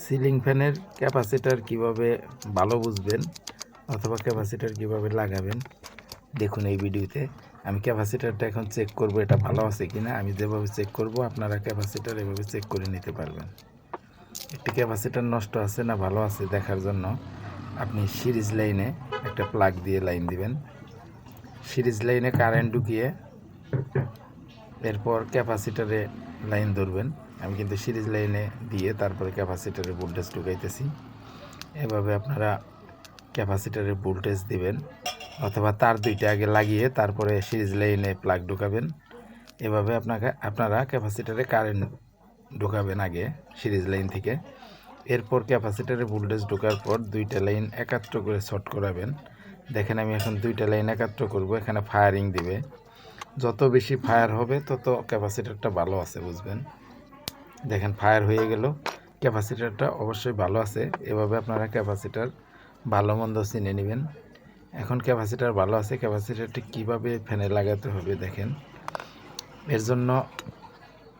Ceiling ফ্যানের capacitor কিভাবে ভালো বুঝবেন অথবা ক্যাপাসিটার কিভাবে লাগাবেন দেখুন এই ভিডিওতে। আমি ক্যাপাসিটারটা এখন চেক করব এটা ভালো আছে কিনা। আমি যেভাবে চেক করব আপনারা ক্যাপাসিটার এভাবে চেক করে নিতে পারবেন। একটি ক্যাপাসিটার নষ্ট আছে না ভালো আছে দেখার জন্য আপনি সিরিজ লাইনে একটা প্লাগ দিয়ে লাইন দিবেন। সিরিজ লাইনে কারেন্ট ঢুকিয়ে এরপর ক্যাপাসিটারে লাইন ধরবেন। আমি কিন্তু সিরিজ লাইনে দিয়ে তারপরে ক্যাপাসিটারে ভোল্টেজ ঢুকাইতেছি। এভাবে আপনারা ক্যাপাসিটারে ভোল্টেজ দিবেন অথবা তার দুইটা আগে লাগিয়ে তারপরে সিরিজ লাইনে প্লাগ ঢুকাবেন। এভাবে আপনারা ক্যাপাসিটারে কারেন্ট ঢোকাবেন আগে সিরিজ লাইন থেকে। এরপর ক্যাপাসিটারে ভোল্টেজ ঢোকার পর দুইটা লাইন একাত্র করে শর্ট করাবেন। দেখেন আমি এখন দুইটা লাইন একাত্র করব, এখানে ফায়ারিং দিবে। যত বেশি ফায়ার হবে তত ক্যাপাসিটারটা ভালো আছে বুঝবেন। দেখেন ফায়ার হয়ে গেল, ক্যাপাসিটারটা অবশ্যই ভালো আছে। এভাবে আপনারা ক্যাপাসিটার ভালো মন্দ চিনে নেবেন। এখন ক্যাপাসিটার ভালো আছে, ক্যাপাসিটারটি কিভাবে ফ্যানে লাগাতে হবে দেখেন। এর জন্য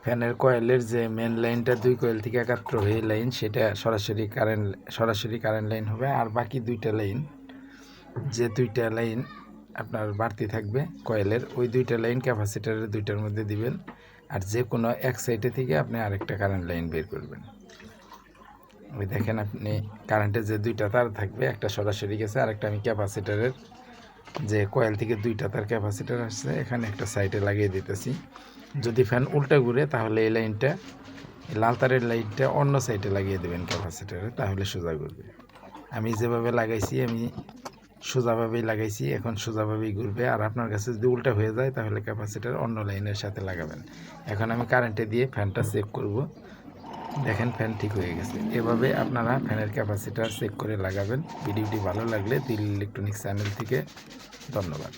ফ্যানের কয়েলের যে মেন লাইনটা দুই কয়েল থেকে একাত্র হয়ে লাইন, সেটা সরাসরি কারেন্ট লাইন হবে। আর বাকি দুইটা লাইন, যে দুইটা লাইন আপনার বাড়তি থাকবে কয়েলের, ওই দুইটা লাইন ক্যাপাসিটারের দুইটার মধ্যে দিবেন। আর যে কোনো এক সাইডে থেকে আপনি আরেকটা কারেন্ট লাইন বের করবেন। ওই দেখেন আপনি কারেন্টের যে দুইটা তার থাকবে, একটা সরাসরি গেছে, আরেকটা আমি ক্যাপাসিটারের যে কয়েল থেকে দুইটা তার ক্যাপাসিটার আসছে এখানে একটা সাইডে লাগিয়ে দিতেছি। যদি ফ্যান উল্টা ঘুরে তাহলে এই লাইনটা, লাল তারের লাইনটা অন্য সাইডে লাগিয়ে দেবেন ক্যাপাসিটারে, তাহলে সোজা ঘুরবে। আমি যেভাবে লাগাইছি আমি সোজাভাবেই লাগাইছি, এখন সোজাভাবেই ঘুরবে। আর আপনার কাছে যদি উল্টা হয়ে যায় তাহলে ক্যাপাসিটার অন্য লাইনের সাথে লাগাবেন। এখন আমি কারেন্টে দিয়ে ফ্যানটা চেক করব। দেখেন ফ্যান ঠিক হয়ে গেছে। এভাবে আপনারা ফ্যানের ক্যাপাসিটার চেক করে লাগাবেন। ভিডিওটি ভালো লাগলে দিল ইলেকট্রনিক্স চ্যানেল থেকে ধন্যবাদ।